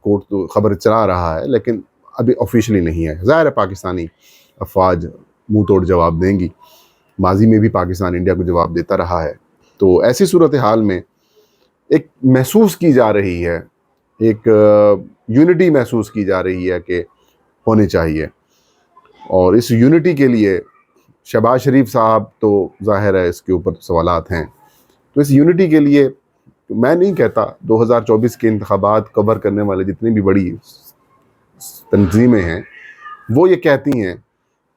کوٹ تو خبر چلا رہا ہے لیکن ابھی آفیشلی نہیں ہے. ظاہر ہے پاکستانی افواج منہ توڑ جواب دیں گی. ماضی میں بھی پاکستان انڈیا کو جواب دیتا رہا ہے. تو ایسی صورتحال میں ایک محسوس کی جا رہی ہے, ایک یونٹی محسوس کی جا رہی ہے کہ ہونی چاہیے. اور اس یونٹی کے لیے شہباز شریف صاحب تو ظاہر ہے اس کے اوپر سوالات ہیں. تو اس یونٹی کے لیے میں نہیں کہتا 2024 کے انتخابات کور کرنے والے جتنی بھی بڑی تنظیمیں ہیں وہ یہ کہتی ہیں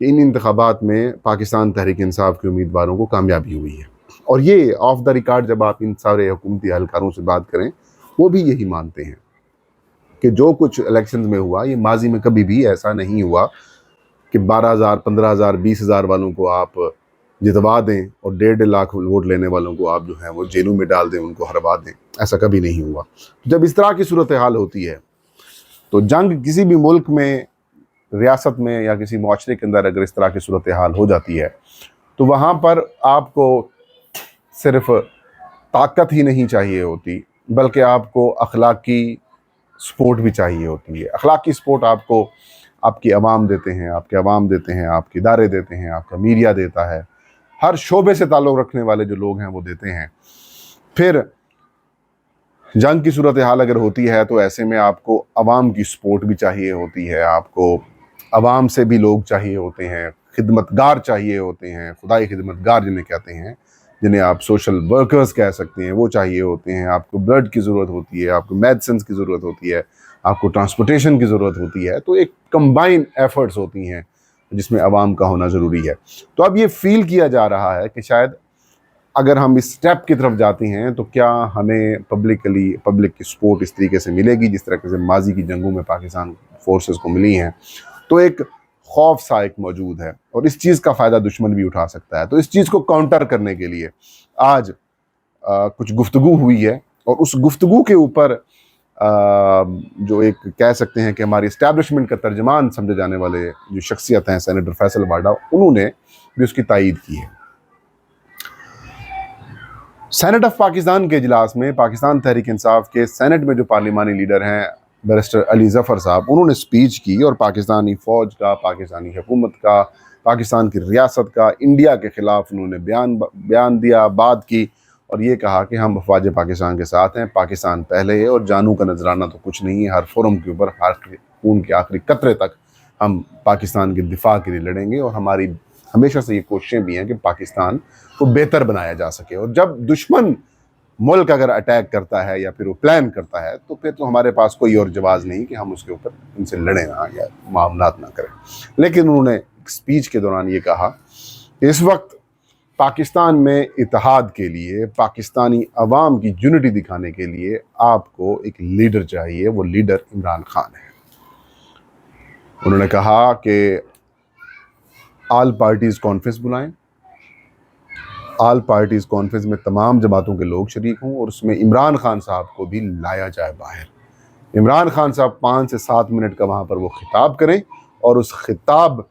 کہ ان انتخابات میں پاکستان تحریک انصاف کے امیدواروں کو کامیابی ہوئی ہے. اور یہ آف دا ریکارڈ جب آپ ان سارے حکومتی اہلکاروں سے بات کریں وہ بھی یہی مانتے ہیں کہ جو کچھ الیکشنز میں ہوا یہ ماضی میں کبھی بھی ایسا نہیں ہوا کہ 12,000 15,000 20,000 والوں کو آپ جتوا دیں اور 1.5 لاکھ ووٹ لینے والوں کو آپ جو ہیں وہ جیلوں میں ڈال دیں, ان کو ہروا دیں. ایسا کبھی نہیں ہوا. جب اس طرح کی صورتحال ہوتی ہے تو جنگ کسی بھی ملک میں, ریاست میں یا کسی معاشرے کے اندر اگر اس طرح کی صورتحال ہو جاتی ہے تو وہاں پر آپ کو صرف طاقت ہی نہیں چاہیے ہوتی بلکہ آپ کو اخلاقی سپورٹ بھی چاہیے ہوتی ہے. اخلاقی سپورٹ آپ کو آپ کی عوام دیتے ہیں, آپ کے عوام دیتے ہیں, آپ کے ادارے دیتے ہیں, آپ کا میڈیا دیتا ہے, ہر شعبے سے تعلق رکھنے والے جو لوگ ہیں وہ دیتے ہیں. پھر جنگ کی صورتحال اگر ہوتی ہے تو ایسے میں آپ کو عوام کی سپورٹ بھی چاہیے ہوتی ہے, آپ کو عوام سے بھی لوگ چاہیے ہوتے ہیں, خدمتگار چاہیے ہوتے ہیں, خدائی خدمتگار جنہیں کہتے ہیں, جنہیں آپ سوشل ورکرز کہہ سکتے ہیں, وہ چاہیے ہوتے ہیں. آپ کو بلڈ کی ضرورت ہوتی ہے, آپ کو میڈیسنز کی ضرورت ہوتی ہے, آپ کو ٹرانسپورٹیشن کی ضرورت ہوتی ہے. تو ایک کمبائن ایفرٹس ہوتی ہیں جس میں عوام کا ہونا ضروری ہے. تو اب یہ فیل کیا جا رہا ہے کہ شاید اگر ہم اس سٹیپ کی طرف جاتے ہیں تو کیا ہمیں پبلک کی سپورٹ اس طریقے سے ملے گی جس طرح سے ماضی کی جنگوں میں پاکستان فورسز کو ملی ہیں. تو ایک خوف سا ایک موجود ہے اور اس چیز کا فائدہ دشمن بھی اٹھا سکتا ہے. تو اس چیز کو کاؤنٹر کرنے کے لیے آج کچھ گفتگو ہوئی ہے اور اس گفتگو کے اوپر جو ایک کہہ سکتے ہیں کہ ہماری اسٹیبلشمنٹ کا ترجمان سمجھے جانے والے جو شخصیت ہیں سینیٹر فیصل واڈا, انہوں نے بھی اس کی تائید کی ہے. سینٹ آف پاکستان کے اجلاس میں پاکستان تحریک انصاف کے سینٹ میں جو پارلیمانی لیڈر ہیں بیرسٹر علی ظفر صاحب, انہوں نے سپیچ کی اور پاکستانی فوج کا, پاکستانی حکومت کا, پاکستان کی ریاست کا, انڈیا کے خلاف انہوں نے بیان دیا, بات کی اور یہ کہا کہ ہم افواج پاکستان کے ساتھ ہیں, پاکستان پہلے ہے اور جانوں کا نذرانہ تو کچھ نہیں ہے. ہر فورم کے اوپر خون کے آخری قطرے تک ہم پاکستان کے دفاع کے لیے لڑیں گے اور ہماری ہمیشہ سے یہ کوششیں بھی ہیں کہ پاکستان کو بہتر بنایا جا سکے. اور جب دشمن ملک اگر اٹیک کرتا ہے یا پھر وہ پلان کرتا ہے تو پھر تو ہمارے پاس کوئی اور جواز نہیں کہ ہم اس کے اوپر ان سے لڑیں نہ یا معاملات نہ کریں. لیکن انہوں نے اسپیچ کے دوران یہ کہا کہ اس وقت پاکستان میں اتحاد کے لیے, پاکستانی عوام کی یونٹی دکھانے کے لیے آپ کو ایک لیڈر چاہیے, وہ لیڈر عمران خان ہے. انہوں نے کہا کہ آل پارٹیز کانفرنس بلائیں, آل پارٹیز کانفرنس میں تمام جماعتوں کے لوگ شریک ہوں اور اس میں عمران خان صاحب کو بھی لایا جائے باہر. عمران خان صاحب 5 سے 7 منٹ کا وہاں پر وہ خطاب کریں اور اس خطاب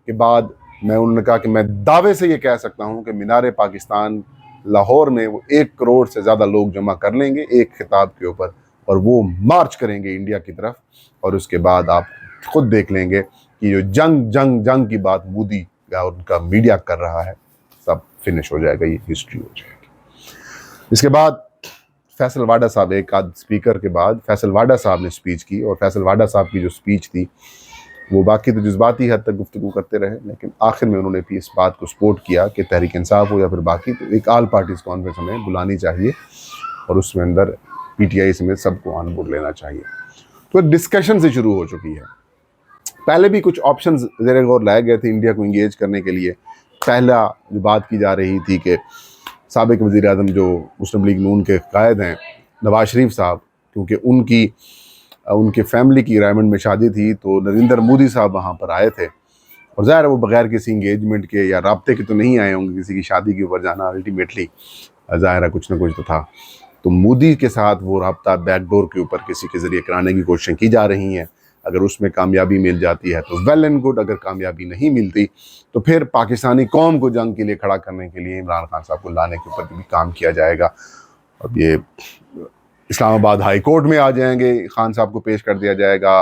کے بعد انہوں نے کہا کہ میں دعوے سے یہ کہہ سکتا ہوں کہ مینار پاکستان لاہور میں وہ 1 کروڑ سے زیادہ لوگ جمع کر لیں گے ایک خطاب کے اوپر اور وہ مارچ کریں گے انڈیا کی طرف. اور اس کے بعد آپ خود دیکھ لیں گے کہ جو جنگ کی بات مودی کا ان کا میڈیا کر رہا ہے سب فنش ہو جائے گا, یہ ہسٹری ہو جائے گی. اس کے بعد فیصل واڈا صاحب, ایک آدھ سپیکر کے بعد فیصل واڈا صاحب نے سپیچ کی اور فیصل واڈا صاحب کی جو سپیچ تھی وہ باقی تو جذباتی حد تک گفتگو کرتے رہے لیکن آخر میں انہوں نے بھی اس بات کو سپورٹ کیا کہ تحریک انصاف ہو یا پھر باقی تو ایک آل پارٹیز کانفرنس ہمیں بلانی چاہیے اور اس میں اندر پی ٹی آئی سمیت سب کو آن بورڈ لینا چاہیے. تو ایک ڈسکشن سے شروع ہو چکی ہے. پہلے بھی کچھ آپشنز زیر غور لائے گئے تھے انڈیا کو انگیج کرنے کے لیے. پہلا جو بات کی جا رہی تھی کہ سابق وزیر اعظم جو مسلم لیگ نون کے قائد ہیں نواز شریف صاحب, کیونکہ ان کے فیملی کی رائمنڈ میں شادی تھی تو نریندر مودی صاحب وہاں پر آئے تھے اور ظاہر وہ بغیر کسی انگیجمنٹ کے یا رابطے کے تو نہیں آئے ہوں گے, کسی کی شادی کے اوپر جانا الٹیمیٹلی ظاہر ہے کچھ نہ کچھ تو تھا. تو مودی کے ساتھ وہ رابطہ بیک ڈور کے اوپر کسی کے ذریعے کرانے کی کوششیں کی جا رہی ہیں. اگر اس میں کامیابی مل جاتی ہے تو ویل اینڈ گڈ, اگر کامیابی نہیں ملتی تو پھر پاکستانی قوم کو جنگ کے لیے کھڑا کرنے کے لیے عمران خان صاحب کو لانے کے اوپر بھی کام کیا جائے گا. اب یہ اسلام آباد ہائی کورٹ میں آ جائیں گے، خان صاحب کو پیش کر دیا جائے گا،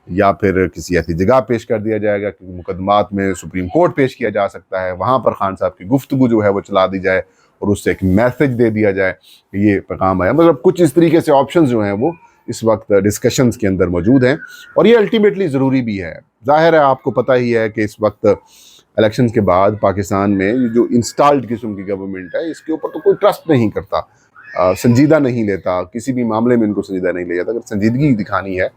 یا پھر کسی ایسی جگہ پیش کر دیا جائے گا، کیونکہ مقدمات میں سپریم کورٹ پیش کیا جا سکتا ہے، وہاں پر خان صاحب کی گفتگو جو ہے وہ چلا دی جائے اور اس سے ایک میسج دے دیا جائے کہ یہ پیغام آیا. مطلب کچھ اس طریقے سے آپشنز جو ہیں وہ اس وقت ڈسکشنز کے اندر موجود ہیں، اور یہ الٹیمیٹلی ضروری بھی ہے. ظاہر ہے آپ کو پتہ ہی ہے کہ اس وقت الیکشنز کے بعد پاکستان میں جو انسٹالڈ قسم کی گورنمنٹ ہے، اس کے اوپر تو کوئی ٹرسٹ نہیں کرتا، سنجیدہ نہیں لیتا، کسی بھی معاملے میں ان کو سنجیدہ نہیں لے جاتا. اگر سنجیدگی دکھانی ہے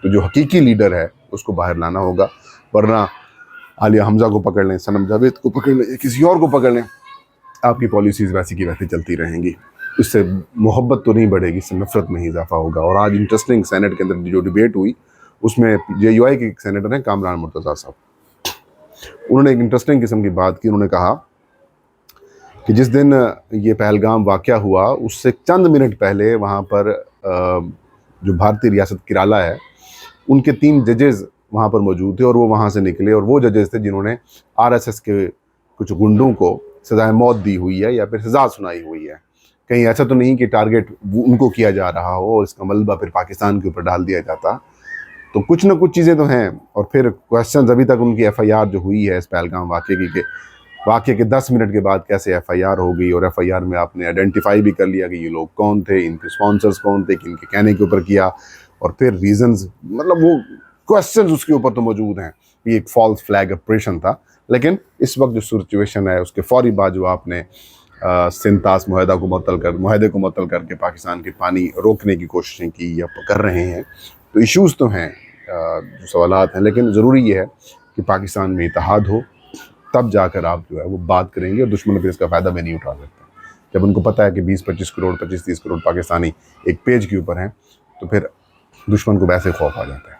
تو جو حقیقی لیڈر ہے اس کو باہر لانا ہوگا، ورنہ عالیہ حمزہ کو پکڑ لیں، صنم جاوید کو پکڑ لیں، کسی اور کو پکڑ لیں، آپ کی پالیسیز ویسی کی ویسی چلتی رہیں گی. اس سے محبت تو نہیں بڑھے گی، اس سے نفرت میں ہی اضافہ ہوگا. اور آج انٹرسٹنگ سینٹ کے اندر جو ڈیبیٹ ہوئی، اس میں جے یو آئی کے ایک سینیٹر ہیں کامران مرتضیٰ صاحب، انہوں نے ایک انٹرسٹنگ قسم کی بات کی. انہوں نے کہا کہ جس دن یہ پہلگام واقعہ ہوا اس سے چند منٹ پہلے وہاں پر جو بھارتی ریاست کیرالہ ہے ان کے 3 ججز وہاں پر موجود تھے، اور وہ وہاں سے نکلے، اور وہ ججز تھے جنہوں نے RSS کے کچھ گنڈوں کو سزائے موت دی ہوئی ہے یا پھر سزا سنائی ہوئی ہے. کہیں ایسا تو نہیں کہ ٹارگٹ ان کو کیا جا رہا ہو اور اس کا ملبہ پھر پاکستان کے اوپر ڈال دیا جاتا. تو کچھ نہ کچھ چیزیں تو ہیں. اور پھر کویسچنز ابھی تک ان کی FIR جو ہوئی ہے اس پہلگام واقعے کی، کہ واقعے کے 10 منٹ کے بعد کیسے FIR ہو گئی، اور FIR میں آپ نے آئیڈینٹیفائی بھی کر لیا کہ یہ لوگ کون تھے، ان کے سپانسرز کون تھے، کن کے کہنے کے اوپر کیا، اور پھر ریزنز، مطلب وہ کویسچنز اس کے اوپر تو موجود ہیں. یہ ایک فالس فلیگ آپریشن تھا. لیکن اس وقت جو سچویشن ہے اس کے فوری بعد جو آپ نے سنتاس معاہدے کو معطل کر کے پاکستان کے پانی روکنے کی کوششیں کی یا کر رہے ہیں، تو ایشوز تو ہیں، جو سوالات ہیں. لیکن ضروری یہ ہے کہ پاکستان میں اتحاد ہو، تب جا کر آپ جو ہے وہ بات کریں گے، اور دشمن پھر اس کا فائدہ بھی نہیں اٹھا سکتے. جب ان کو پتہ ہے کہ 20-25 کروڑ 25-30 کروڑ پاکستانی ایک پیج کے اوپر ہیں، تو پھر دشمن کو ویسے خوف آ جاتا ہے.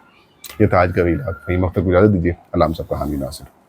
یہ تھا آج کا ویڈیو. کہیں وقت تک اجازت دیجیے. اللہ ہم سب کا حامی ناصر.